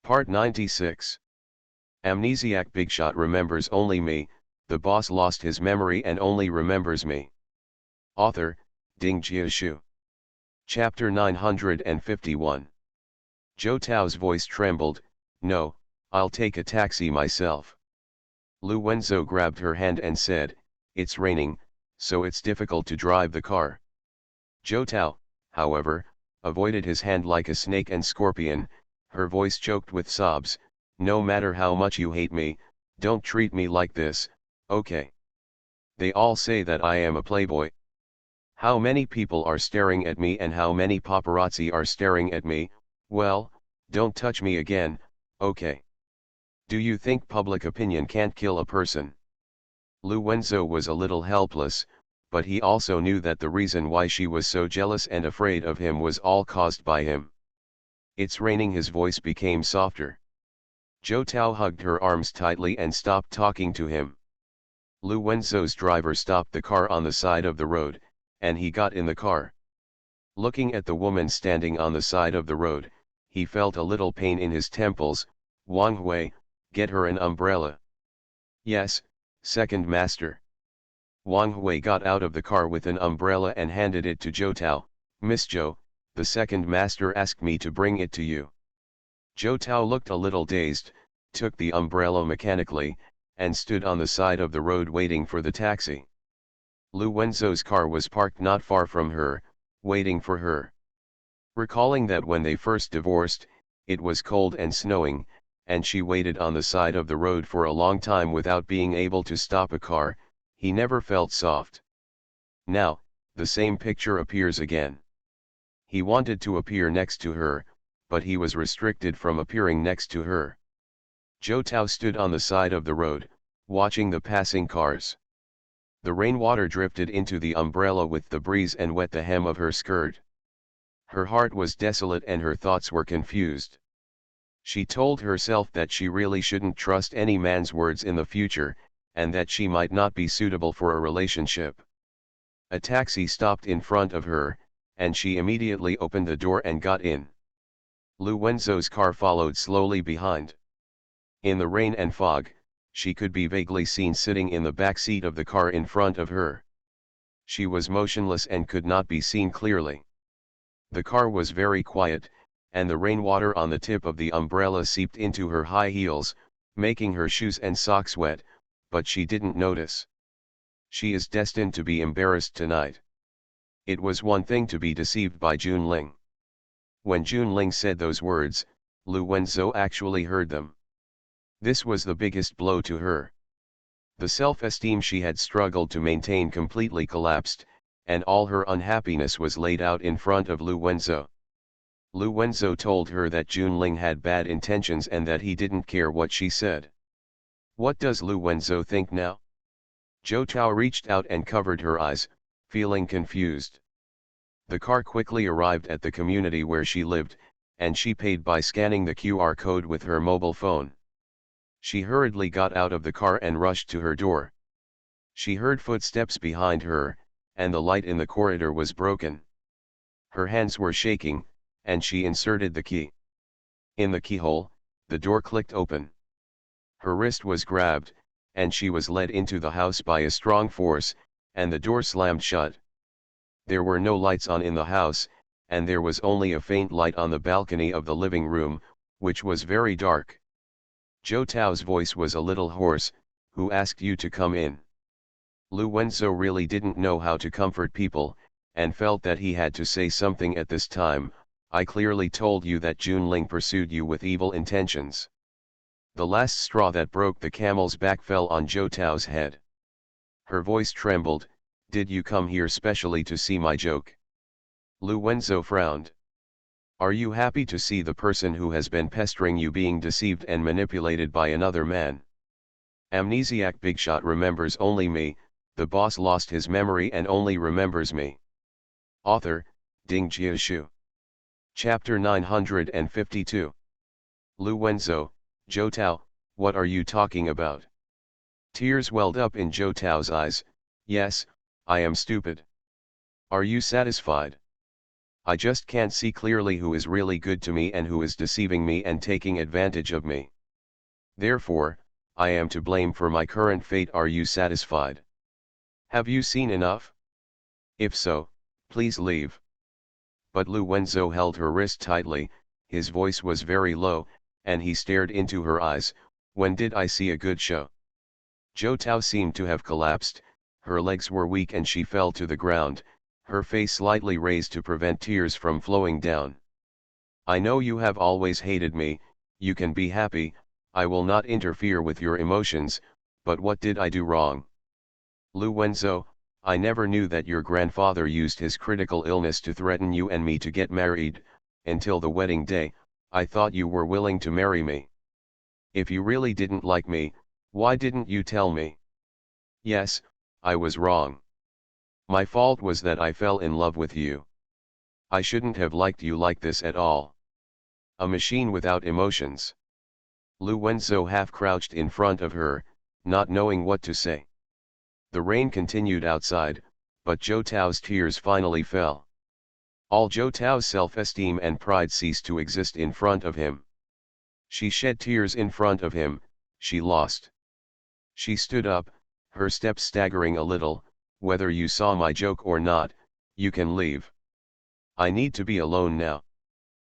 Part 96. Amnesiac Bigshot remembers only me, the boss lost his memory and only remembers me. Author, Ding Jiashu. Chapter 951. Zhou Tao's voice trembled. No, I'll take a taxi myself. Lu Wenzhou grabbed her hand and said, it's raining, so it's difficult to drive the car. Zhou Tao, however, avoided his hand like a snake and scorpion, her voice choked with sobs. No matter how much you hate me, don't treat me like this, okay? They all say that I am a playboy. How many people are staring at me and how many paparazzi are staring at me? Well, don't touch me again, okay? Do you think public opinion can't kill a person? Lu Wenzhou was a little helpless, but he also knew that the reason why she was so jealous and afraid of him was all caused by him. It's raining. His voice became softer. Zhou Tao hugged her arms tightly and stopped talking to him. Lu Wenzhou's driver stopped the car on the side of the road, and he got in the car. Looking at the woman standing on the side of the road, he felt a little pain in his temples. Wang Hui, get her an umbrella. Yes, second master. Wang Hui got out of the car with an umbrella and handed it to Zhou Tao. Miss Zhou, the second master asked me to bring it to you. Zhou Tao looked a little dazed, took the umbrella mechanically, and stood on the side of the road waiting for the taxi. Lu Wenzhou's car was parked not far from her, waiting for her. Recalling that when they first divorced, it was cold and snowing, and she waited on the side of the road for a long time without being able to stop a car, he never felt soft. Now, the same picture appears again. He wanted to appear next to her, but he was restricted from appearing next to her. Zhou Tao stood on the side of the road, watching the passing cars. The rainwater drifted into the umbrella with the breeze and wet the hem of her skirt. Her heart was desolate and her thoughts were confused. She told herself that she really shouldn't trust any man's words in the future, and that she might not be suitable for a relationship. A taxi stopped in front of her, and she immediately opened the door and got in. Lu Wenzhou's car followed slowly behind. In the rain and fog, she could be vaguely seen sitting in the back seat of the car in front of her. She was motionless and could not be seen clearly. The car was very quiet, and the rainwater on the tip of the umbrella seeped into her high heels, making her shoes and socks wet, but she didn't notice. She is destined to be embarrassed tonight. It was one thing to be deceived by Junling. When Junling said those words, Lu Wenzhou actually heard them. This was the biggest blow to her. The self-esteem she had struggled to maintain completely collapsed, and all her unhappiness was laid out in front of Lu Wenzhou. Lu Wenzhou told her that Junling had bad intentions and that he didn't care what she said. What does Lu Wenzhou think now? Zhou Tao reached out and covered her eyes, feeling confused. The car quickly arrived at the community where she lived, and she paid by scanning the QR code with her mobile phone. She hurriedly got out of the car and rushed to her door. She heard footsteps behind her, and the light in the corridor was broken. Her hands were shaking, and she inserted the key. In the keyhole, the door clicked open. Her wrist was grabbed, and she was led into the house by a strong force, and the door slammed shut. There were no lights on in the house, and there was only a faint light on the balcony of the living room, which was very dark. Zhou Tao's voice was a little hoarse. Who asked you to come in? Lu Wenzhou really didn't know how to comfort people, and felt that he had to say something at this time. I clearly told you that Junling pursued you with evil intentions. The last straw that broke the camel's back fell on Zhou Tao's head. Her voice trembled. Did you come here specially to see my joke? Lu Wenzhou frowned. Are you happy to see the person who has been pestering you being deceived and manipulated by another man? Amnesiac Bigshot remembers only me, the boss lost his memory and only remembers me. Author, Ding Jiashu. Chapter 952. Lu Wenzhou, Zhou Tao, what are you talking about? Tears welled up in Zhou Tao's eyes. Yes, I am stupid. Are you satisfied? I just can't see clearly who is really good to me and who is deceiving me and taking advantage of me. Therefore, I am to blame for my current fate. Are you satisfied? Have you seen enough? If so, please leave. But Lu Wenzhou held her wrist tightly, his voice was very low, and he stared into her eyes. When did I see a good show? Zhou Tao seemed to have collapsed, her legs were weak and she fell to the ground, her face slightly raised to prevent tears from flowing down. I know you have always hated me, you can be happy, I will not interfere with your emotions, but what did I do wrong? Lu Wenzhou, I never knew that your grandfather used his critical illness to threaten you and me to get married. Until the wedding day, I thought you were willing to marry me. If you really didn't like me, why didn't you tell me? Yes, I was wrong. My fault was that I fell in love with you. I shouldn't have liked you like this at all. A machine without emotions. Lu Wenzhou half crouched in front of her, not knowing what to say. The rain continued outside, but Zhou Tao's tears finally fell. All Zhou Tao's self-esteem and pride ceased to exist in front of him. She shed tears in front of him, she lost. She stood up, her steps staggering a little. Whether you saw my joke or not, you can leave. I need to be alone now.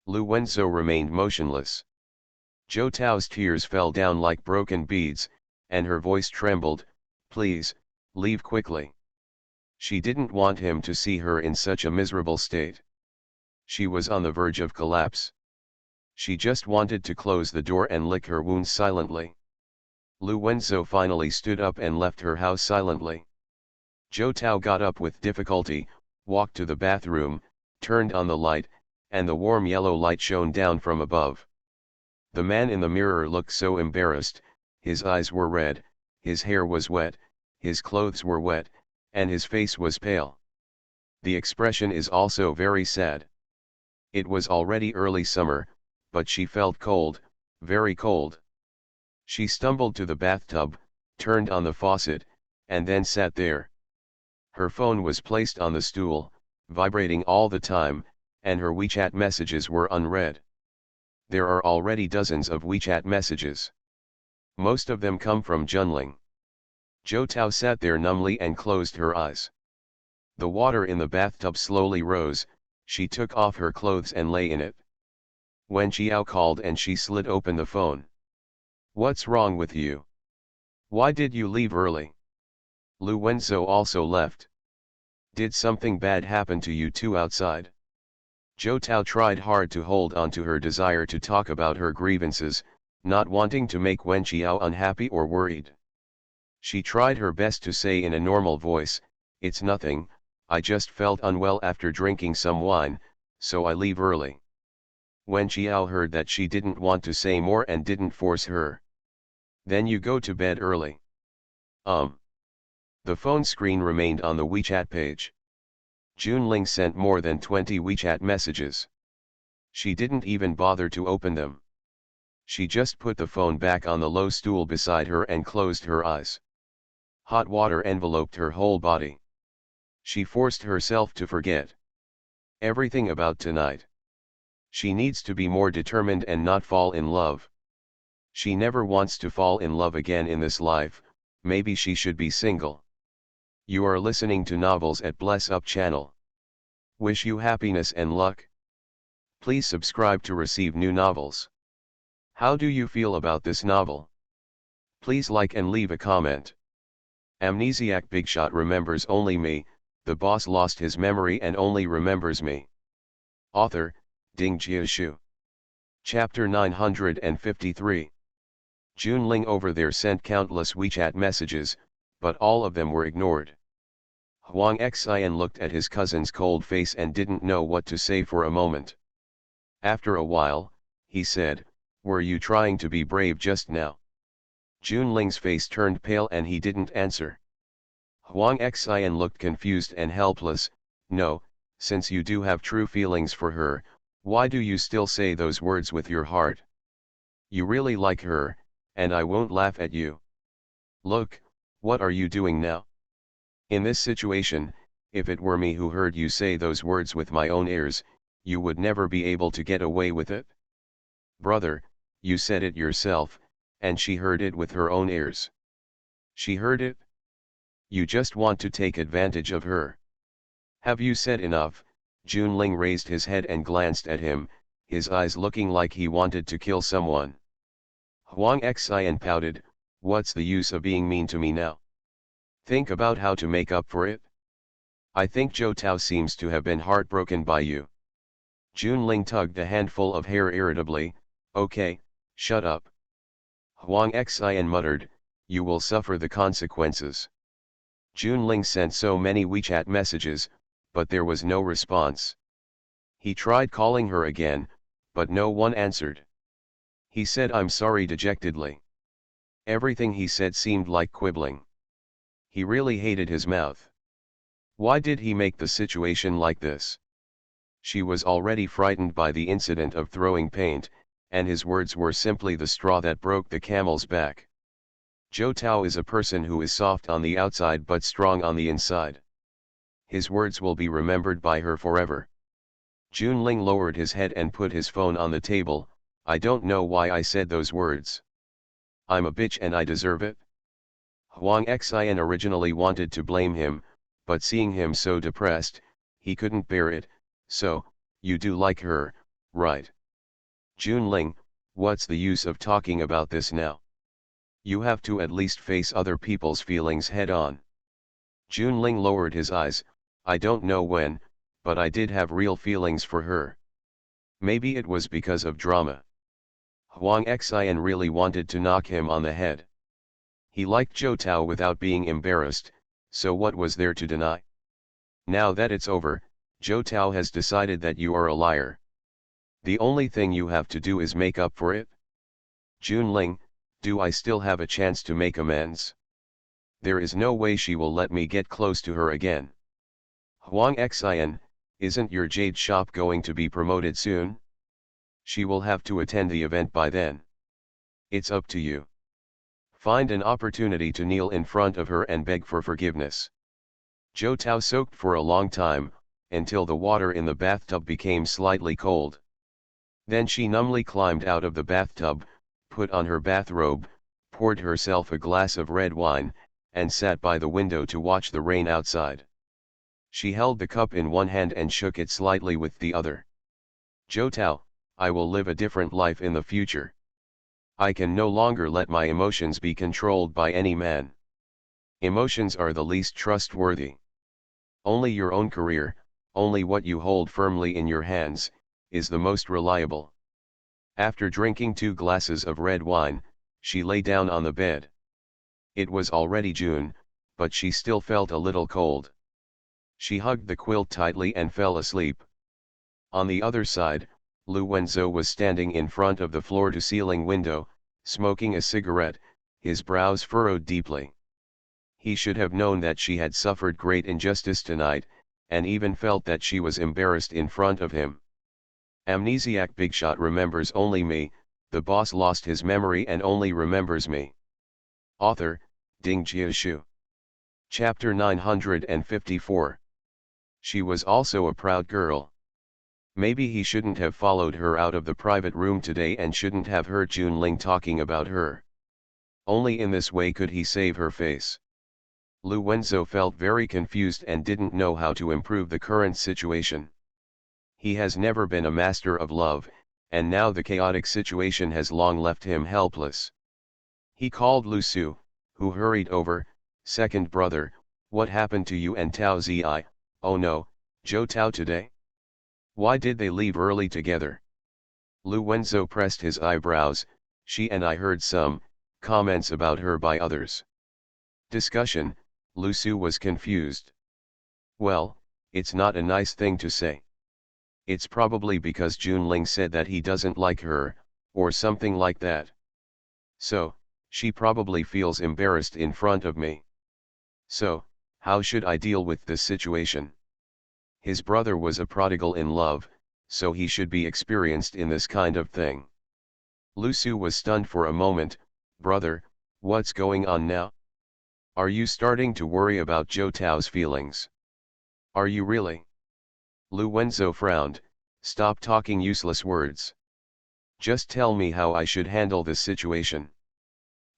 Lu Wenzhou remained motionless. Zhou Tao's tears fell down like broken beads, and her voice trembled, please, leave quickly. She didn't want him to see her in such a miserable state. She was on the verge of collapse. She just wanted to close the door and lick her wounds silently. Lu Wenzhou finally stood up and left her house silently. Zhou Tao got up with difficulty, walked to the bathroom, turned on the light, and the warm yellow light shone down from above. The man in the mirror looked so embarrassed, his eyes were red, his hair was wet, his clothes were wet, and his face was pale. The expression is also very sad. It was already early summer, but she felt cold, very cold. She stumbled to the bathtub, turned on the faucet, and then sat there. Her phone was placed on the stool, vibrating all the time, and her WeChat messages were unread. There are already dozens of WeChat messages. Most of them come from Junling. Zhou Tao sat there numbly and closed her eyes. The water in the bathtub slowly rose, she took off her clothes and lay in it. Wen Qiao called and she slid open the phone. What's wrong with you? Why did you leave early? Lu Wenzhou also left. Did something bad happen to you two outside? Zhou Tao tried hard to hold on to her desire to talk about her grievances, not wanting to make Wen Qiao unhappy or worried. She tried her best to say in a normal voice, it's nothing, I just felt unwell after drinking some wine, so I leave early. Wen Qiao heard that she didn't want to say more and didn't force her. Then you go to bed early. The phone screen remained on the WeChat page. Junling sent more than 20 WeChat messages. She didn't even bother to open them. She just put the phone back on the low stool beside her and closed her eyes. Hot water enveloped her whole body. She forced herself to forget everything about tonight. She needs to be more determined and not fall in love. She never wants to fall in love again in this life, maybe she should be single. You are listening to Novels at Bless Up channel. Wish you happiness and luck. Please subscribe to receive new novels. How do you feel about this novel? Please like and leave a comment. Amnesiac Bigshot remembers only me, the boss lost his memory and only remembers me. Author, Ding Jiashu. Chapter 953. Junling over there sent countless WeChat messages, but all of them were ignored. Huang Xian looked at his cousin's cold face and didn't know what to say for a moment. After a while, he said, were you trying to be brave just now? Junling's face turned pale and he didn't answer. Huang Xian looked confused and helpless. No, since you do have true feelings for her, why do you still say those words with your heart? You really like her, and I won't laugh at you. Look, what are you doing now? In this situation, if it were me who heard you say those words with my own ears, you would never be able to get away with it? Brother, you said it yourself, and she heard it with her own ears. She heard it? You just want to take advantage of her. Have you said enough? Junling raised his head and glanced at him, his eyes looking like he wanted to kill someone. Huang Xian pouted, what's the use of being mean to me now? Think about how to make up for it. I think Zhou Tao seems to have been heartbroken by you. Junling tugged a handful of hair irritably, okay, shut up. Huang Xian muttered, you will suffer the consequences. Junling sent so many WeChat messages, but there was no response. He tried calling her again, but no one answered. He said I'm sorry dejectedly. Everything he said seemed like quibbling. He really hated his mouth. Why did he make the situation like this? She was already frightened by the incident of throwing paint, and his words were simply the straw that broke the camel's back. Zhou Tao is a person who is soft on the outside but strong on the inside. His words will be remembered by her forever. Junling lowered his head and put his phone on the table. I don't know why I said those words. I'm a bitch and I deserve it. Huang Xian originally wanted to blame him, but seeing him so depressed, he couldn't bear it. So, you do like her, right? Junling, what's the use of talking about this now? You have to at least face other people's feelings head on. Junling lowered his eyes, I don't know when, but I did have real feelings for her. Maybe it was because of drama. Huang Xian really wanted to knock him on the head. He liked Zhou Tao without being embarrassed, so what was there to deny? Now that it's over, Zhou Tao has decided that you are a liar. The only thing you have to do is make up for it. Junling, do I still have a chance to make amends? There is no way she will let me get close to her again. Huang Xian, isn't your jade shop going to be promoted soon? She will have to attend the event by then. It's up to you. Find an opportunity to kneel in front of her and beg for forgiveness. Zhou Tao soaked for a long time, until the water in the bathtub became slightly cold. Then she numbly climbed out of the bathtub, put on her bathrobe, poured herself a glass of red wine, and sat by the window to watch the rain outside. She held the cup in one hand and shook it slightly with the other. Zhou Tao, I will live a different life in the future. I can no longer let my emotions be controlled by any man. Emotions are the least trustworthy. Only your own career, only what you hold firmly in your hands, is the most reliable. After drinking 2 glasses of red wine, she lay down on the bed. It was already June, but she still felt a little cold. She hugged the quilt tightly and fell asleep. On the other side, Lu Wenzhou was standing in front of the floor-to-ceiling window, smoking a cigarette, his brows furrowed deeply. He should have known that she had suffered great injustice tonight, and even felt that she was embarrassed in front of him. Amnesiac Bigshot remembers only me, the boss lost his memory and only remembers me. Author, Ding Jiashu. Chapter 954. She was also a proud girl. Maybe he shouldn't have followed her out of the private room today and shouldn't have heard Junling talking about her. Only in this way could he save her face. Lu Wenzhou felt very confused and didn't know how to improve the current situation. He has never been a master of love, and now the chaotic situation has long left him helpless. He called Lu Su, who hurried over. Second brother, what happened to you and Tao Zi? Oh no, Zhou Tao today? Why did they leave early together? Lu Wenzhou pressed his eyebrows. She and I heard some comments about her by others. Discussion. Lu Su was confused. Well, it's not a nice thing to say. It's probably because Junling said that he doesn't like her, or something like that. So, she probably feels embarrassed in front of me. So, how should I deal with this situation? His brother was a prodigal in love, so he should be experienced in this kind of thing. Lu Su was stunned for a moment. Brother, what's going on now? Are you starting to worry about Zhou Tao's feelings? Are you really? Lu Wenzhou frowned. Stop talking useless words. Just tell me how I should handle this situation.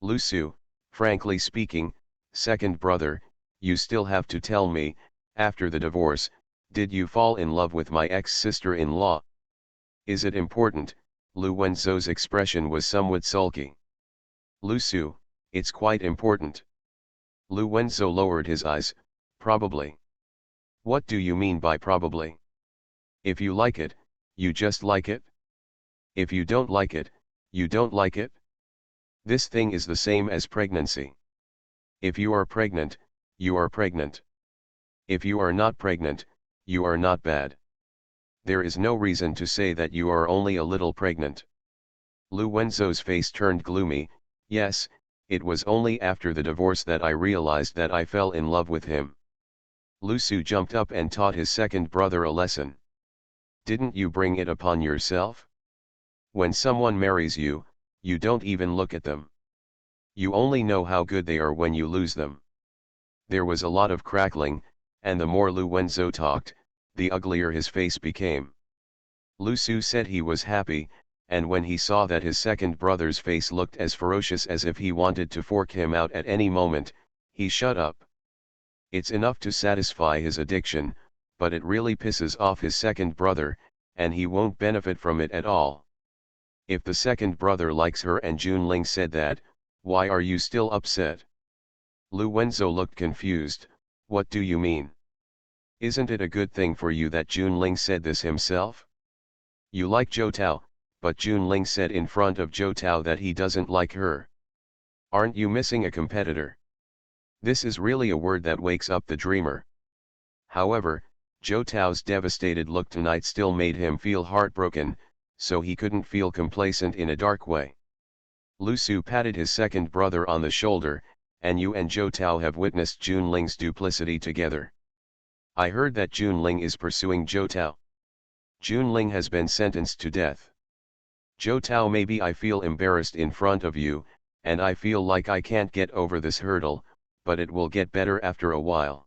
Lu Su, frankly speaking, second brother, you still have to tell me, after the divorce, did you fall in love with my ex-sister-in-law? Is it important? Lu Wenzhou's expression was somewhat sulky. Lu Su, it's quite important. Lu Wenzhou lowered his eyes, probably. What do you mean by probably? If you like it, you just like it? If you don't like it, you don't like it? This thing is the same as pregnancy. If you are pregnant, you are pregnant. If you are not pregnant, you are not bad. There is no reason to say that you are only a little pregnant. Lu Wenzhou's face turned gloomy. Yes, it was only after the divorce that I realized that I fell in love with him. Lu Su jumped up and taught his second brother a lesson. Didn't you bring it upon yourself? When someone marries you, you don't even look at them. You only know how good they are when you lose them. There was a lot of crackling, and the more Lu Wenzhou talked, the uglier his face became. Lu Su said he was happy, and when he saw that his second brother's face looked as ferocious as if he wanted to fork him out at any moment, he shut up. It's enough to satisfy his addiction, but it really pisses off his second brother, and he won't benefit from it at all. If the second brother likes her and Junling said that, why are you still upset? Lu Wenzhou looked confused. What do you mean? Isn't it a good thing for you that Junling said this himself? You like Zhou Tao, but Junling said in front of Zhou Tao that he doesn't like her. Aren't you missing a competitor? This is really a word that wakes up the dreamer. However, Zhou Tao's devastated look tonight still made him feel heartbroken, so he couldn't feel complacent in a dark way. Lu Su patted his second brother on the shoulder, and you and Zhou Tao have witnessed Junling's duplicity together. I heard that Junling is pursuing Zhou Tao. Junling has been sentenced to death. Zhou Tao, maybe I feel embarrassed in front of you, and I feel like I can't get over this hurdle, but it will get better after a while.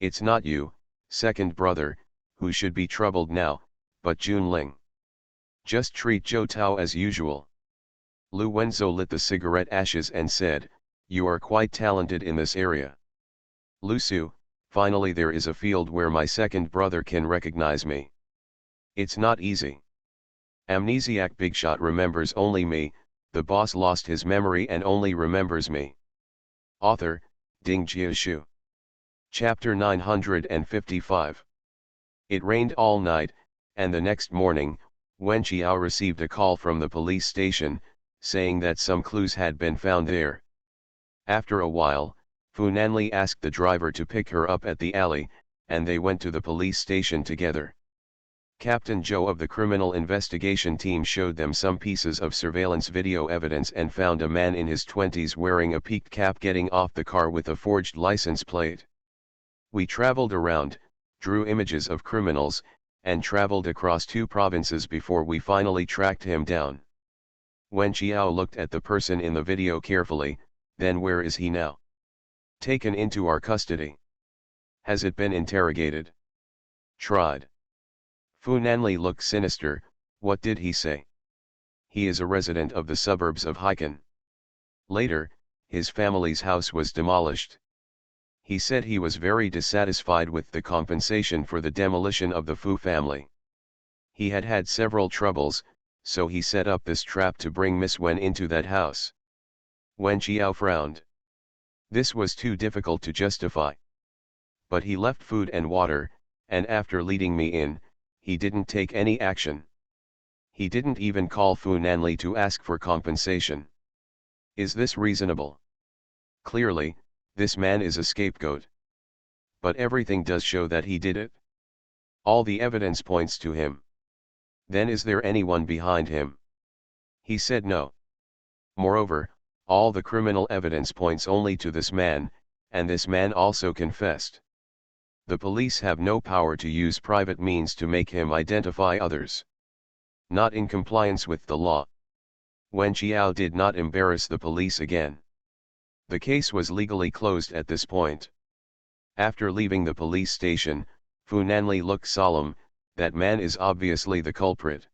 It's not you, second brother, who should be troubled now, but Junling. Just treat Zhou Tao as usual. Lu Wenzhou lit the cigarette ashes and said, you are quite talented in this area. Lu Su, finally there is a field where my second brother can recognize me. It's not easy. Amnesiac Bigshot remembers only me, the boss lost his memory and only remembers me. Author, Ding Jiashu. Chapter 955. It rained all night, and the next morning, Wen Qiao received a call from the police station, saying that some clues had been found there. After a while, Fu Nanli asked the driver to pick her up at the alley, and they went to the police station together. Captain Zhou of the criminal investigation team showed them some pieces of surveillance video evidence and found a man in his 20s wearing a peaked cap getting off the car with a forged license plate. We traveled around, drew images of criminals, and traveled across 2 provinces before we finally tracked him down. Wen Qiao looked at the person in the video carefully. Then where is he now? Taken into our custody. Has it been interrogated? Tried. Fu Nanli looked sinister. What did he say? He is a resident of the suburbs of Haikan. Later, his family's house was demolished. He said he was very dissatisfied with the compensation for the demolition of the Fu family. He had had several troubles, so he set up this trap to bring Miss Wen into that house. Wen Qiao frowned. This was too difficult to justify. But he left food and water, and after leading me in, he didn't take any action. He didn't even call Fu Nanli to ask for compensation. Is this reasonable? Clearly, this man is a scapegoat. But everything does show that he did it. All the evidence points to him. Then is there anyone behind him? He said no. Moreover, all the criminal evidence points only to this man, and this man also confessed. The police have no power to use private means to make him identify others. Not in compliance with the law. Wen Qiao did not embarrass the police again. The case was legally closed at this point. After leaving the police station, Fu Nanli looked solemn. that man is obviously the culprit.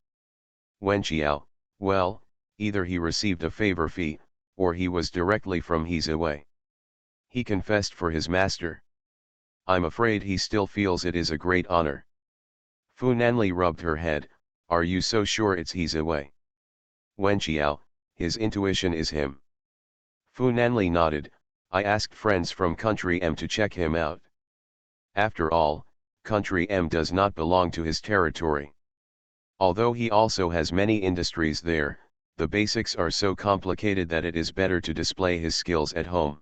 Wen Qiao, well, either he received a favor fee, or he was directly from his away. He confessed for his master. I'm afraid he still feels it is a great honor. Fu Nanli rubbed her head, are you so sure it's his away? Wen Qiao, his intuition is him. Fu Nanli nodded, I asked friends from Country M to check him out. After all, Country M does not belong to his territory. Although he also has many industries there, the basics are so complicated that it is better to display his skills at home.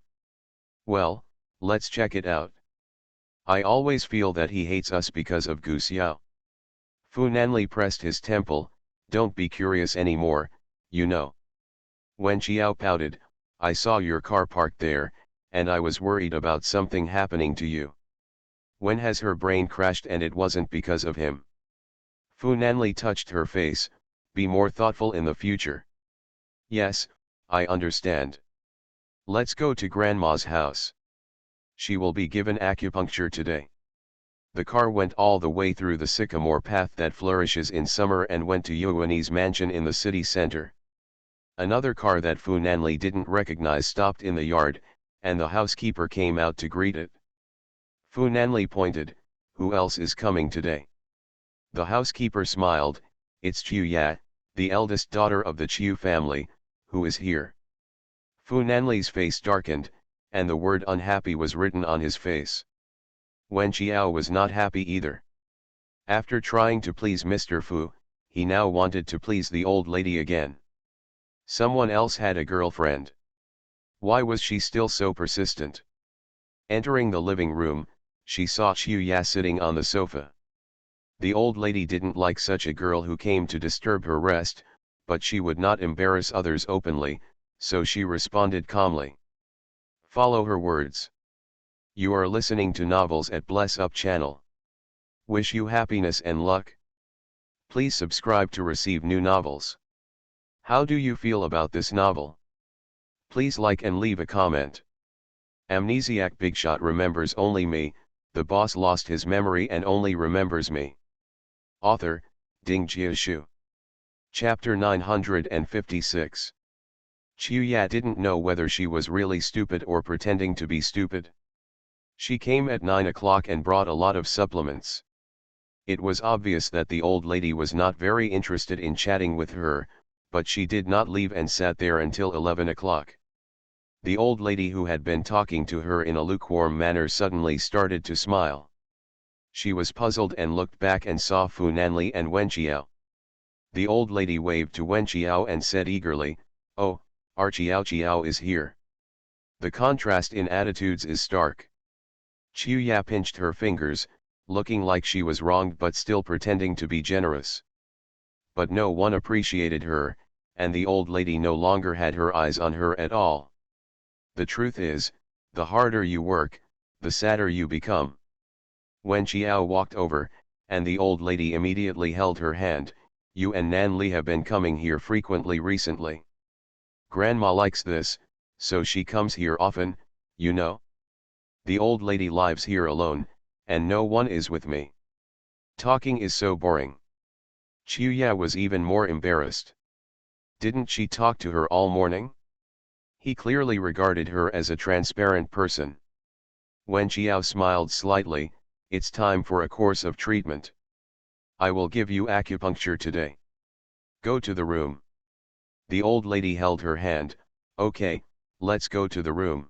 Well, let's check it out. I always feel that he hates us because of Gu Xiao. Fu Nanli pressed his temple, don't be curious anymore, you know. Wen Qiao pouted, I saw your car parked there, and I was worried about something happening to you. When has her brain crashed and it wasn't because of him? Fu Nanli touched her face, be more thoughtful in the future. Yes, I understand. Let's go to Grandma's house. She will be given acupuncture today. The car went all the way through the sycamore path that flourishes in summer and went to Yuani's mansion in the city center. Another car that Fu Nanli didn't recognize stopped in the yard, and the housekeeper came out to greet it. Fu Nanli pointed, who else is coming today? The housekeeper smiled, it's Qiu Ya, the eldest daughter of the Qiu family, who is here. Fu Nanli's face darkened, and the word unhappy was written on his face. Wen Qiao was not happy either. After trying to please Mr. Fu, he now wanted to please the old lady again. Someone else had a girlfriend. Why was she still so persistent? Entering the living room, she saw Qiu Ya sitting on the sofa. The old lady didn't like such a girl who came to disturb her rest, but she would not embarrass others openly, so she responded calmly. Follow her words. You are listening to novels at Bless Up channel. Wish you happiness and luck. Please subscribe to receive new novels. How do you feel about this novel? Please like and leave a comment. Amnesiac Bigshot remembers only me, the boss lost his memory and only remembers me. Author, Ding Jiashu. Chapter 956. Qiu Ya didn't know whether she was really stupid or pretending to be stupid. She came at 9 o'clock and brought a lot of supplements. It was obvious that the old lady was not very interested in chatting with her, but she did not leave and sat there until 11 o'clock. The old lady who had been talking to her in a lukewarm manner suddenly started to smile. She was puzzled and looked back and saw Fu Nanli and Wen Qiao. The old lady waved to Wen Qiao and said eagerly, oh, our Qiao is here. The contrast in attitudes is stark. Qiu Ya pinched her fingers, looking like she was wronged but still pretending to be generous. But no one appreciated her, and the old lady no longer had her eyes on her at all. The truth is, the harder you work, the sadder you become. Wen Qiao walked over, and the old lady immediately held her hand, you and Nan Li have been coming here frequently recently. Grandma likes this, so she comes here often, you know. The old lady lives here alone, and no one is with me. Talking is so boring. Qiu Ya was even more embarrassed. Didn't she talk to her all morning? He clearly regarded her as a transparent person. Wen Qiao smiled slightly, it's time for a course of treatment. I will give you acupuncture today. Go to the room. The old lady held her hand, okay, let's go to the room.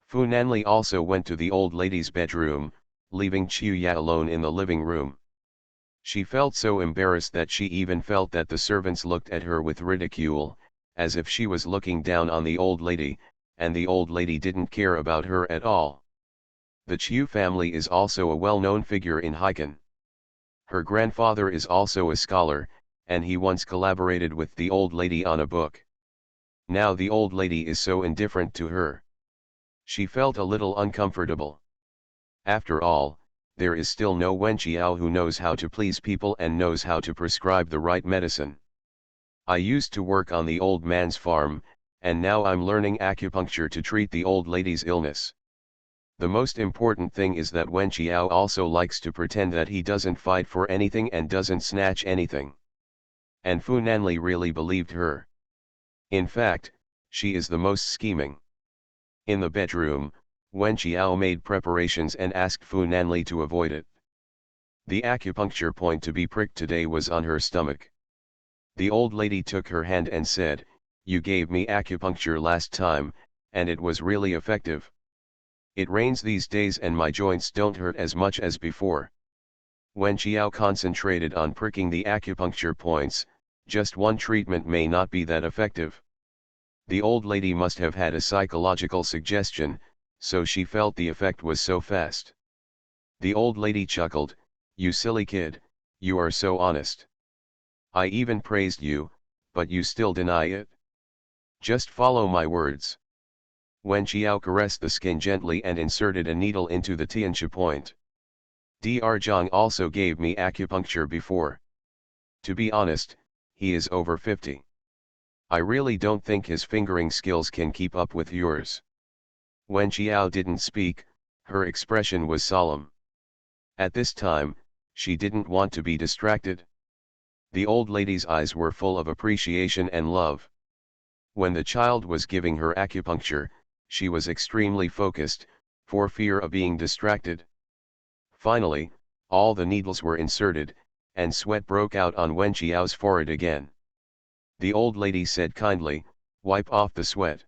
Fu Nanli also went to the old lady's bedroom, leaving Qiu Ya alone in the living room. She felt so embarrassed that she even felt that the servants looked at her with ridicule, as if she was looking down on the old lady, and the old lady didn't care about her at all. The Qiu family is also a well-known figure in Haikan. Her grandfather is also a scholar, and he once collaborated with the old lady on a book. Now the old lady is so indifferent to her. She felt a little uncomfortable. After all, there is still no Wen Qiao who knows how to please people and knows how to prescribe the right medicine. I used to work on the old man's farm, and now I'm learning acupuncture to treat the old lady's illness. The most important thing is that Wen Qiao also likes to pretend that he doesn't fight for anything and doesn't snatch anything. And Fu Nanli really believed her. In fact, she is the most scheming. In the bedroom, Wen Qiao made preparations and asked Fu Nanli to avoid it. The acupuncture point to be pricked today was on her stomach. The old lady took her hand and said, "You gave me acupuncture last time, and it was really effective. It rains these days and my joints don't hurt as much as before." Wen Qiao concentrated on pricking the acupuncture points. Just one treatment may not be that effective. The old lady must have had a psychological suggestion, so she felt the effect was so fast. The old lady chuckled, "You silly kid, you are so honest. I even praised you, but you still deny it. Just follow my words." Wen Qiao caressed the skin gently and inserted a needle into the tianqi point. Dr. Zhang also gave me acupuncture before. To be honest, he is over 50. I really don't think his fingering skills can keep up with yours. Wen Qiao didn't speak, her expression was solemn. At this time, she didn't want to be distracted. The old lady's eyes were full of appreciation and love. When the child was giving her acupuncture, she was extremely focused, for fear of being distracted. Finally, all the needles were inserted, and sweat broke out on Wen Qiao's forehead again. The old lady said kindly, "Wipe off the sweat."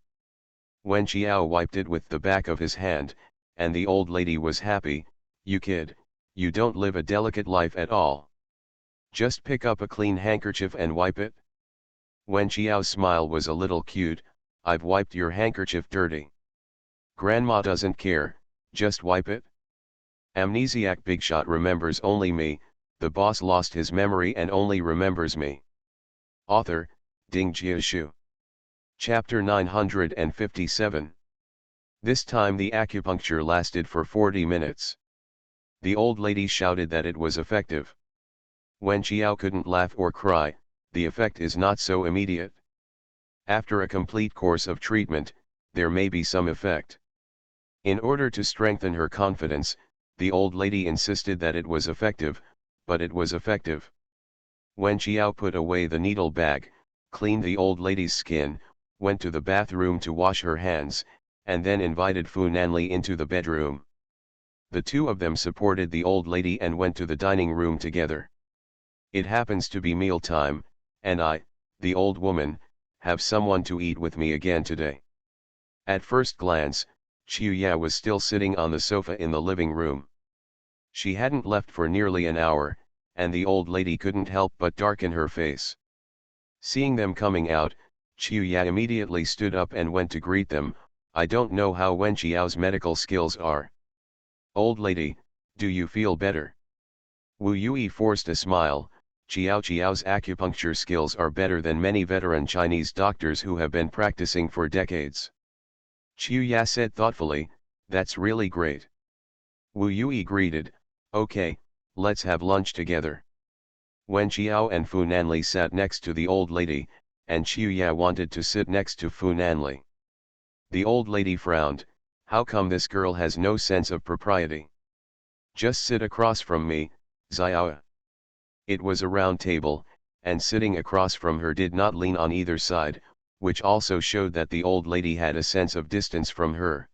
Wen Qiao wiped it with the back of his hand, and the old lady was happy. "You kid, you don't live a delicate life at all. Just pick up a clean handkerchief and wipe it." Wen Qiao's smile was a little cute. "I've wiped your handkerchief dirty. Grandma doesn't care, just wipe it." Amnesiac Bigshot remembers only me, the boss lost his memory and only remembers me. Author, Ding Jiashu. Chapter 957. This time the acupuncture lasted for 40 minutes. The old lady shouted that it was effective. Wen Qiao couldn't laugh or cry, the effect is not so immediate. After a complete course of treatment, there may be some effect. In order to strengthen her confidence, the old lady insisted that it was effective, but it was effective. Wen Qiao put away the needle bag, cleaned the old lady's skin, went to the bathroom to wash her hands, and then invited Fu Nanli into the bedroom. The two of them supported the old lady and went to the dining room together. It happens to be mealtime, and I, the old woman, have someone to eat with me again today. At first glance, Qiuya was still sitting on the sofa in the living room. She hadn't left for nearly an hour, and the old lady couldn't help but darken her face. Seeing them coming out, Qiuya immediately stood up and went to greet them. "I don't know how Wen Qiao's medical skills are. Old lady, do you feel better?" Wu Yui forced a smile. Qiao's acupuncture skills are better than many veteran Chinese doctors who have been practicing for decades. Qiuya said thoughtfully, "That's really great." Wu Yui greeted, "Okay, let's have lunch together." Wen Qiao and Fu Nanli sat next to the old lady, and Qiuya wanted to sit next to Fu Nanli. The old lady frowned. "How come this girl has no sense of propriety? Just sit across from me, Xiao." It was a round table, and sitting across from her did not lean on either side, which also showed that the old lady had a sense of distance from her.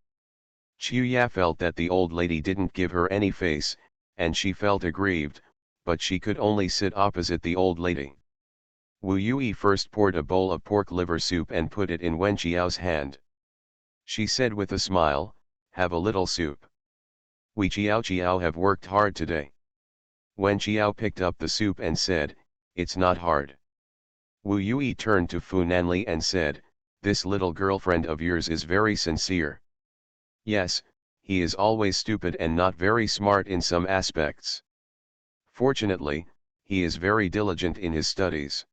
Qiuya felt that the old lady didn't give her any face, and she felt aggrieved, but she could only sit opposite the old lady. Wu Yui first poured a bowl of pork liver soup and put it in Wen Qiao's hand. She said with a smile, "Have a little soup. We Qiao have worked hard today." Wen Qiao picked up the soup and said, "It's not hard." Wu Yui turned to Fu Nanli and said, "This little girlfriend of yours is very sincere." "Yes, he is always stupid and not very smart in some aspects. Fortunately, he is very diligent in his studies."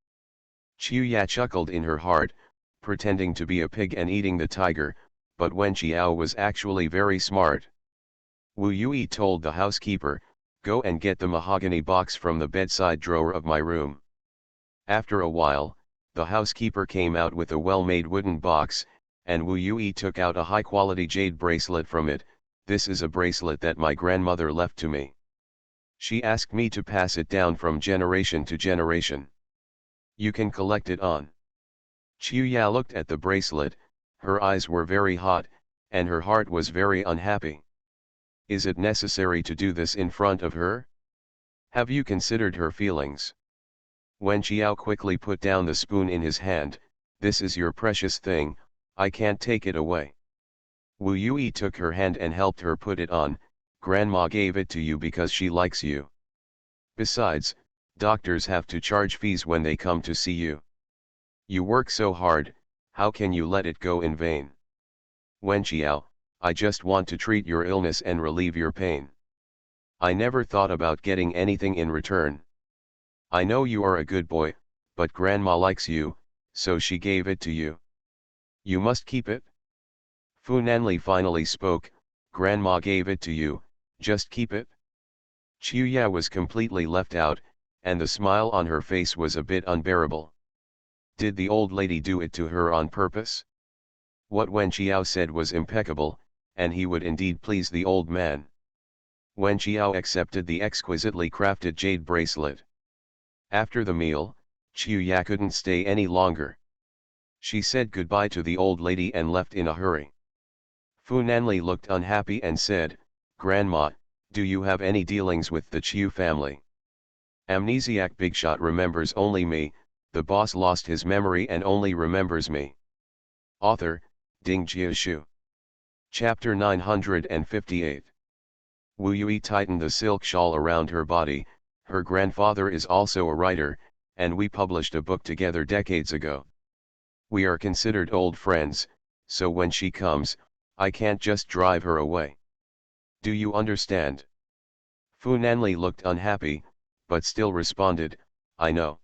Qiuya chuckled in her heart, pretending to be a pig and eating the tiger, but Wen Qiao was actually very smart. Wu Yui told the housekeeper, "Go and get the mahogany box from the bedside drawer of my room." After a while, the housekeeper came out with a well-made wooden box, and Wu Yui took out a high-quality jade bracelet from it. this is a bracelet that my grandmother left to me. She asked me to pass it down from generation to generation. You can collect it on. Chuya looked at the bracelet, her eyes were very hot, and her heart was very unhappy. Is it necessary to do this in front of her? Have you considered her feelings? Wen Qiao quickly put down the spoon in his hand. This is your precious thing, I can't take it away. Wu Yui took her hand and helped her put it on. Grandma gave it to you because she likes you. Besides, doctors have to charge fees when they come to see you. You work so hard, how can you let it go in vain? Wen Qiao, I just want to treat your illness and relieve your pain. I never thought about getting anything in return. I know you are a good boy, but grandma likes you, so she gave it to you. You must keep it. Fu Nanli finally spoke, Grandma gave it to you, just keep it. Chuya was completely left out, and the smile on her face was a bit unbearable. Did the old lady do it to her on purpose? What Wen Qiao said was impeccable, and he would indeed please the old man. Wen Qiao accepted the exquisitely crafted jade bracelet. After the meal, Chuya couldn't stay any longer. She said goodbye to the old lady and left in a hurry. Fu Nanli looked unhappy and said, Grandma, do you have any dealings with the Chiu family? Amnesiac Bigshot remembers only me, the boss lost his memory and only remembers me. Author, Ding Jiashu. Chapter 958. Wu Yui tightened the silk shawl around her body. Her grandfather is also a writer, and we published a book together decades ago. We are considered old friends, so when she comes, I can't just drive her away. Do you understand? Fu Nanli looked unhappy, but still responded, I know.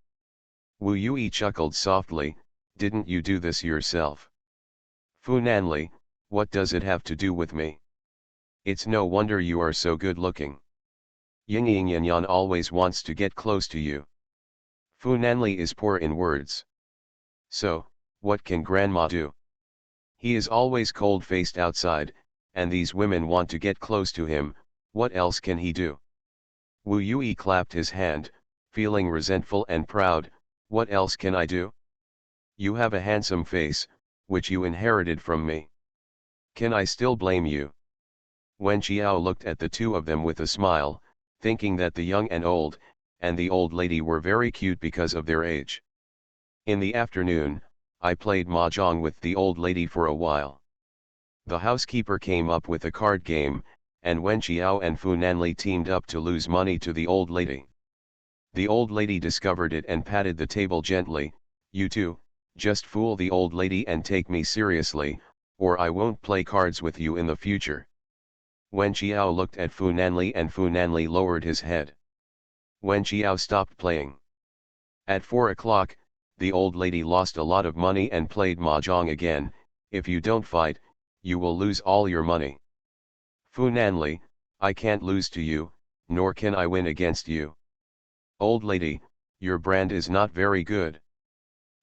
Wu Yui chuckled softly, didn't you do this yourself? Fu Nanli, what does it have to do with me? It's no wonder you are so good looking. Ying Yan always wants to get close to you. Fu Nanli is poor in words. So, what can grandma do? He is always cold-faced outside, and these women want to get close to him, what else can he do? Wu Yui clapped his hand, feeling resentful and proud, what else can I do? You have a handsome face, which you inherited from me. Can I still blame you? Wen Qiao looked at the two of them with a smile, thinking that the young and the old lady were very cute because of their age. In the afternoon, I played mahjong with the old lady for a while. The housekeeper came up with a card game, and Wen Qiao and Fu Nanli teamed up to lose money to the old lady. The old lady discovered it and patted the table gently, you two, just fool the old lady and take me seriously, or I won't play cards with you in the future. Wen Qiao looked at Fu Nanli and Fu Nanli lowered his head. Wen Qiao stopped playing. At 4 o'clock, the old lady lost a lot of money and played mahjong again, if you don't fight, you will lose all your money. Fu Nanli, I can't lose to you, nor can I win against you. Old lady, your brand is not very good.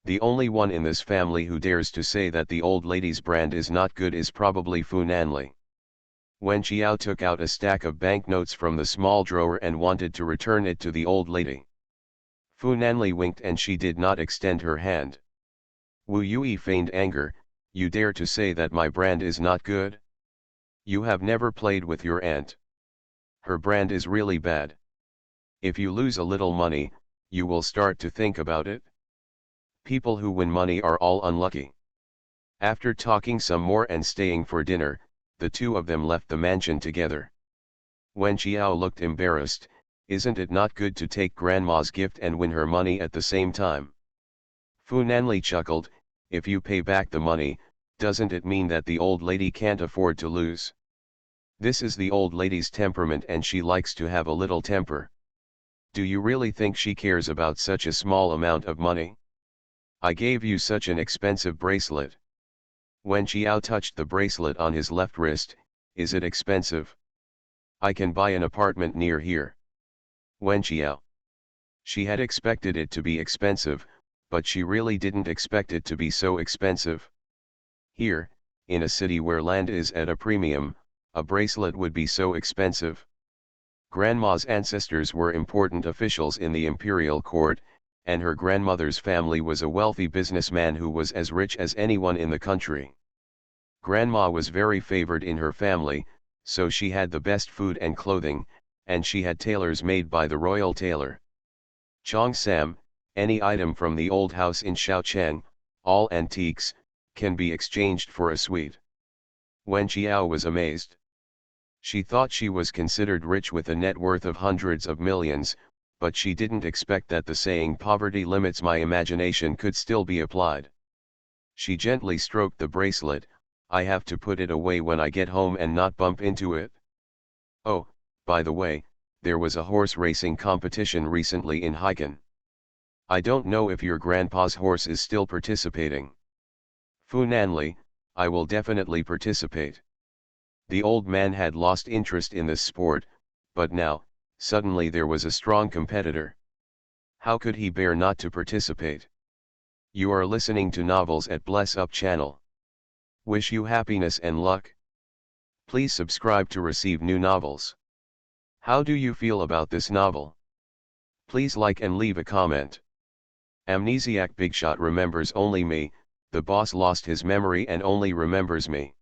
The only one in this family who dares to say that the old lady's brand is not good is probably Fu Nanli. Wen Qiao took out a stack of banknotes from the small drawer and wanted to return it to the old lady. Fu Nanli winked and she did not extend her hand. Wu Yui feigned anger, you dare to say that my brand is not good? You have never played with your aunt. Her brand is really bad. If you lose a little money, you will start to think about it. People who win money are all unlucky. After talking some more and staying for dinner, the two of them left the mansion together. Wen Qiao looked embarrassed, isn't it not good to take grandma's gift and win her money at the same time? Fu Nanli chuckled, if you pay back the money, doesn't it mean that the old lady can't afford to lose? This is the old lady's temperament and she likes to have a little temper. Do you really think she cares about such a small amount of money? I gave you such an expensive bracelet. Wen Qiao touched the bracelet on his left wrist, is it expensive? I can buy an apartment near here. Wen Qiao. She had expected it to be expensive, but she really didn't expect it to be so expensive. Here, in a city where land is at a premium, a bracelet would be so expensive. Grandma's ancestors were important officials in the imperial court, and her grandmother's family was a wealthy businessman who was as rich as anyone in the country. Grandma was very favored in her family, so she had the best food and clothing, and she had tailors made by the royal tailor. Cheongsam, any item from the old house in Shaocheng, all antiques, can be exchanged for a suite. Wen Qiao was amazed. She thought she was considered rich with a net worth of hundreds of millions, but she didn't expect that the saying "poverty limits my imagination" could still be applied. She gently stroked the bracelet. "I have to put it away when I get home and not bump into it. Oh, by the way, there was a horse racing competition recently in Haikan. I don't know if your grandpa's horse is still participating." "Fu Nanli, I will definitely participate." The old man had lost interest in this sport, but now, suddenly there was a strong competitor. How could he bear not to participate? You are listening to Novels at Bless Up channel. Wish you happiness and luck. Please subscribe to receive new novels. How do you feel about this novel? Please like and leave a comment. Amnesiac Bigshot remembers only me, the boss lost his memory and only remembers me.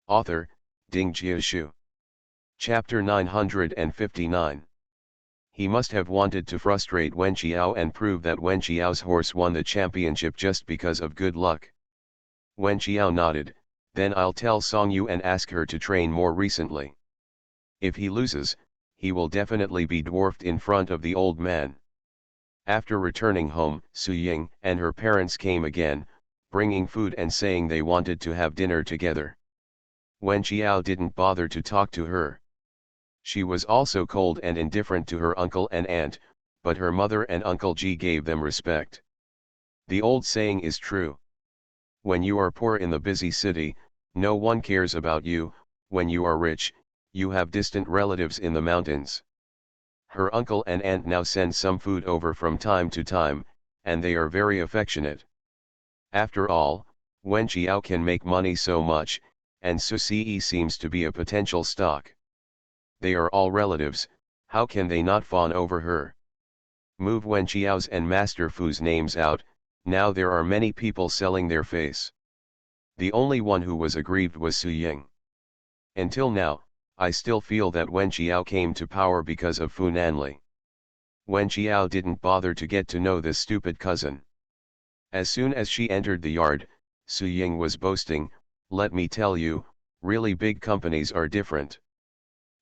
Author, Ding Jiashu. Chapter 959. He must have wanted to frustrate Wen Qiao and prove that Wen Qiao's horse won the championship just because of good luck. Wen Qiao nodded. "Then I'll tell Song Yu and ask her to train more recently. If he loses, he will definitely be dwarfed in front of the old man." After returning home, Su Ying and her parents came again, bringing food and saying they wanted to have dinner together. Wen Qiao didn't bother to talk to her. She was also cold and indifferent to her uncle and aunt, but her mother and Uncle Ji gave them respect. The old saying is true. When you are poor in the busy city, no one cares about you. When you are rich, you have distant relatives in the mountains. Her uncle and aunt now send some food over from time to time, and they are very affectionate. After all, Wen Qiao can make money so much, and Su Ce seems to be a potential stock. They are all relatives, how can they not fawn over her? Move Wen Qiao's and Master Fu's names out, now there are many people selling their face. The only one who was aggrieved was Su Ying. Until now, I still feel that Wen Qiao came to power because of Fu Nanli. Wen Qiao didn't bother to get to know this stupid cousin. As soon as she entered the yard, Su Ying was boasting, "Let me tell you, really big companies are different.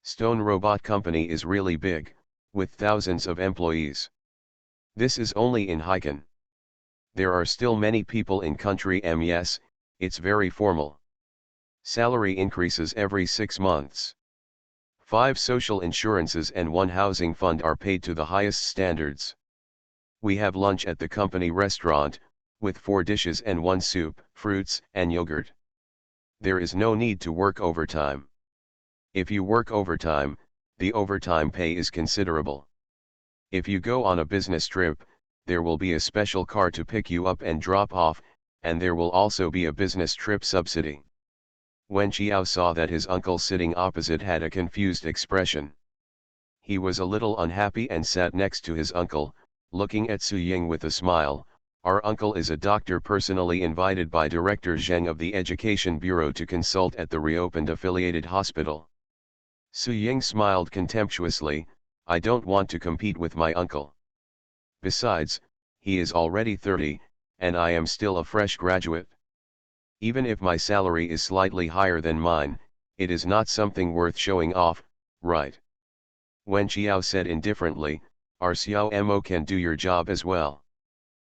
Stone Robot Company is really big, with thousands of employees. This is only in Haikan. There are still many people in country yes, it's very formal. Salary increases every 6 months. 5 social insurances and 1 housing fund are paid to the highest standards. We have lunch at the company restaurant, with 4 dishes and 1 soup, fruits and yogurt. There is no need to work overtime. If you work overtime, the overtime pay is considerable. If you go on a business trip, there will be a special car to pick you up and drop off, and there will also be a business trip subsidy." Wen Qiao saw that his uncle sitting opposite had a confused expression. He was a little unhappy and sat next to his uncle, looking at Su Ying with a smile. "Our uncle is a doctor personally invited by Director Zheng of the Education Bureau to consult at the reopened affiliated hospital." Su Ying smiled contemptuously. "I don't want to compete with my uncle. Besides, he is already 30, and I am still a fresh graduate. Even if my salary is slightly higher than mine, it is not something worth showing off, right?" Wen Qiao said indifferently, "Our Xiao Mo can do your job as well.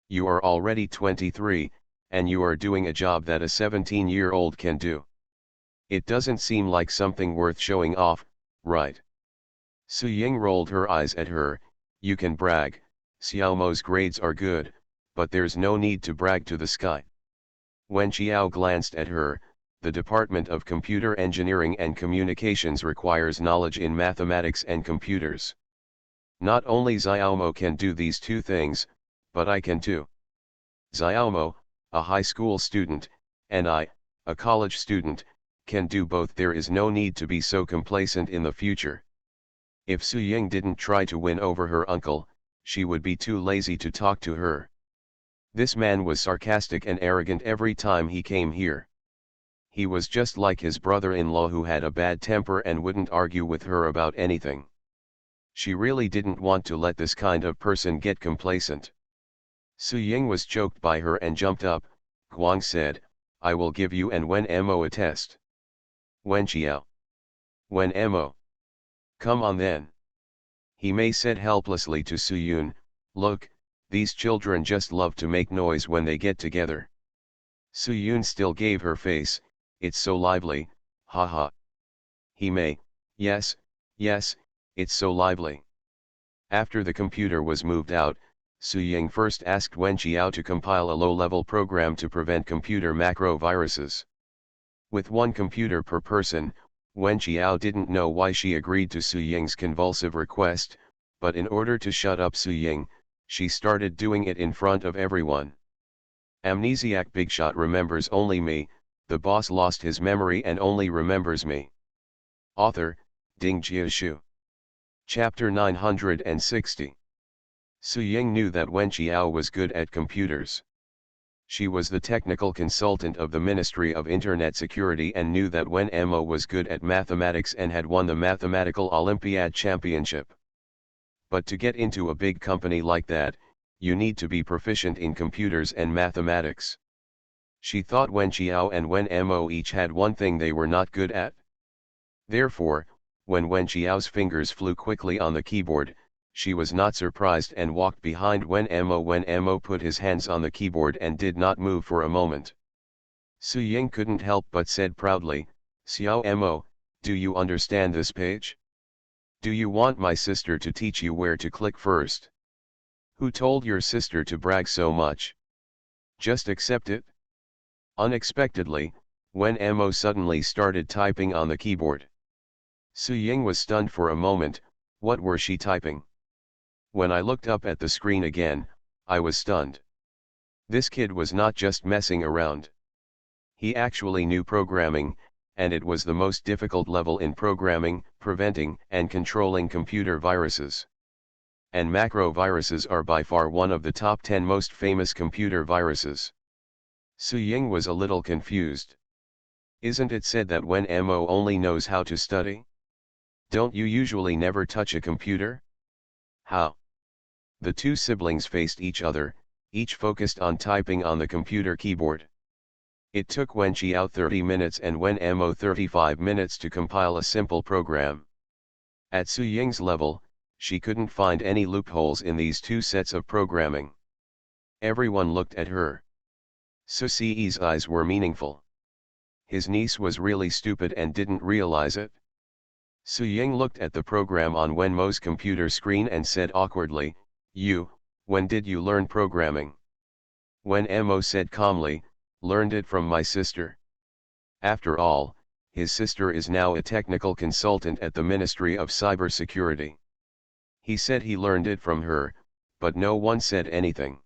You are already 23, and you are doing a job that a 17-year-old can do. It doesn't seem like something worth showing off, right?" Su Ying rolled her eyes at her. "You can brag, Xiao Mo's grades are good, but there's no need to brag to the sky." Wen Qiao glanced at her. "The Department of Computer Engineering and Communications requires knowledge in mathematics and computers. Not only Xiaomo can do these 2 things, but I can too. Xiaomo, a high school student, and I, a college student, can do both. There is no need to be so complacent in the future. If Su Ying didn't try to win over her uncle, she would be too lazy to talk to her. This man was sarcastic and arrogant every time he came here. He was just like his brother-in-law who had a bad temper and wouldn't argue with her about anything. She really didn't want to let this kind of person get complacent. Su Ying was choked by her and jumped up. Guang said, "I will give you and Wen Mo a test." Wen Qiao. Wen Mo. Come on then. He Mei said helplessly to Su Yun, "Look, these children just love to make noise when they get together." Su Yun still gave her face, "It's so lively, haha." He Mei, yes, it's so lively." After the computer was moved out, Su Ying first asked Wen Qiao to compile a low-level program to prevent computer macro viruses. With one computer per person, Wen Qiao didn't know why she agreed to Su Ying's convulsive request, but in order to shut up Su Ying, she started doing it in front of everyone. Amnesiac Bigshot remembers only me, the boss lost his memory and only remembers me. Author, Ding Jiashu. Chapter 960. Su Ying knew that Wen Qiao was good at computers. She was the technical consultant of the Ministry of Internet Security and knew that Wen Mo was good at mathematics and had won the Mathematical Olympiad Championship. But to get into a big company like that, you need to be proficient in computers and mathematics. She thought Wen Qiao and Wen Mo each had one thing they were not good at. Therefore, when Wen Qiao's fingers flew quickly on the keyboard, she was not surprised and walked behind Wen Mo. Wen Mo put his hands on the keyboard and did not move for a moment. Su Ying couldn't help but said proudly, "Xiao Mo, do you understand this page? Do you want my sister to teach you where to click first? Who told your sister to brag so much? Just accept it." Unexpectedly, Wen Mo suddenly started typing on the keyboard. Su Ying was stunned for a moment. What were she typing? When I looked up at the screen again, I was stunned. This kid was not just messing around. He actually knew programming, and it was the most difficult level in programming, preventing and controlling computer viruses. And macro viruses are by far one of the top 10 most famous computer viruses. Su Ying was a little confused. Isn't it said that Wen Mo only knows how to study? Don't you usually never touch a computer? How? The two siblings faced each other, each focused on typing on the computer keyboard. It took Wen Qiao 30 minutes and Wen Mo 35 minutes to compile a simple program. At Su Ying's level, she couldn't find any loopholes in these two sets of programming. Everyone looked at her. Su Ci's eyes were meaningful. His niece was really stupid and didn't realize it. Su Ying looked at the program on Wen Mo's computer screen and said awkwardly, when did you learn programming?" Wen Mo said calmly, "Learned it from my sister." After all, his sister is now a technical consultant at the Ministry of Cybersecurity. He said he learned it from her, but no one said anything.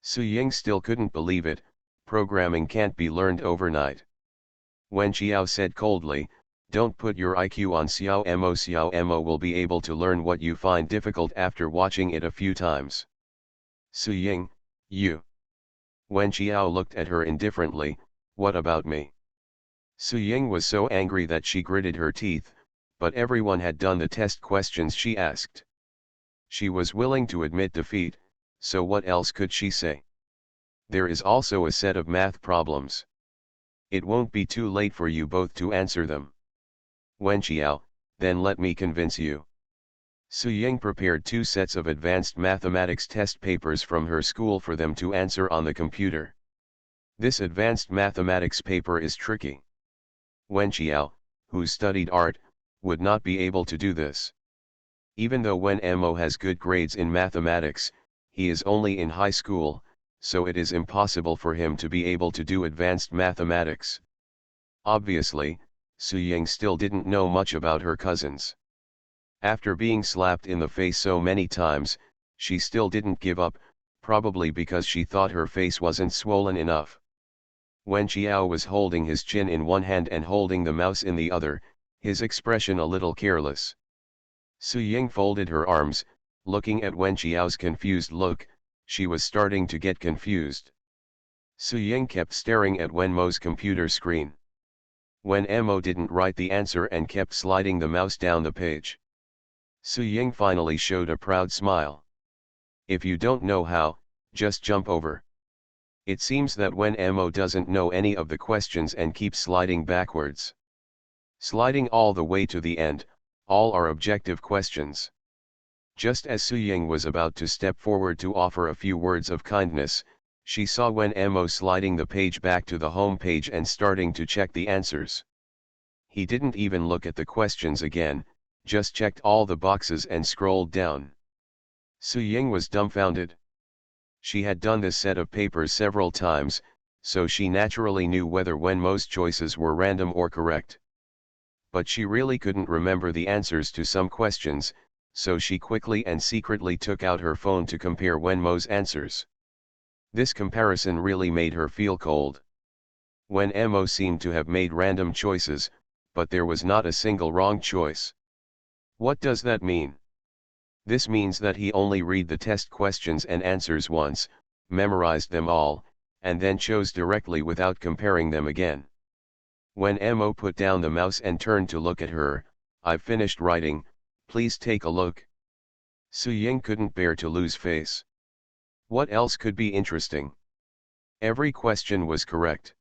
Su Ying still couldn't believe it. Programming can't be learned overnight. Wen Qiao said coldly, "Don't put your IQ on Xiao Mo. Xiao Mo will be able to learn what you find difficult after watching it a few times." Su Ying, you. Wen Qiao looked at her indifferently, "What about me?" Su Ying was so angry that she gritted her teeth, but everyone had done the test questions she asked. She was willing to admit defeat, so what else could she say? There is also a set of math problems. It won't be too late for you both to answer them. Wen Qiao, then let me convince you. Su Ying prepared 2 sets of advanced mathematics test papers from her school for them to answer on the computer. This advanced mathematics paper is tricky. Wen Qiao, who studied art, would not be able to do this. Even though Wen Mo has good grades in mathematics, he is only in high school, so it is impossible for him to be able to do advanced mathematics. Obviously, Su Ying still didn't know much about her cousins. After being slapped in the face so many times, she still didn't give up, probably because she thought her face wasn't swollen enough. Wen Qiao was holding his chin in one hand and holding the mouse in the other, his expression a little careless. Su Ying folded her arms, looking at Wen Qiao's confused look. She was starting to get confused. Su Ying kept staring at Wen Mo's computer screen. Wen Mo didn't write the answer and kept sliding the mouse down the page. Su Ying finally showed a proud smile. If you don't know how, just jump over. It seems that Wen Mo doesn't know any of the questions and keeps sliding backwards. Sliding all the way to the end, all are objective questions. Just as Su Ying was about to step forward to offer a few words of kindness, she saw Wen Mo sliding the page back to the home page and starting to check the answers. He didn't even look at the questions again, just checked all the boxes and scrolled down. Su Ying was dumbfounded. She had done this set of papers several times, so she naturally knew whether Wen Mo's choices were random or correct. But she really couldn't remember the answers to some questions, so she quickly and secretly took out her phone to compare Wen Mo's answers. This comparison really made her feel cold. Wen Mo seemed to have made random choices, but there was not a single wrong choice. What does that mean? This means that he only read the test questions and answers once, memorized them all, and then chose directly without comparing them again. Wen Mo put down the mouse and turned to look at her. I've finished writing, please take a look. Su Ying couldn't bear to lose face. What else could be interesting? Every question was correct.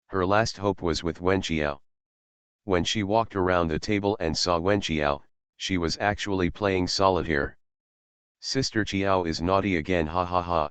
Her last hope was with Wen Qiao. When she walked around the table and saw Wen Qiao, she was actually playing solitaire. Sister Qiao is naughty again, ha ha ha.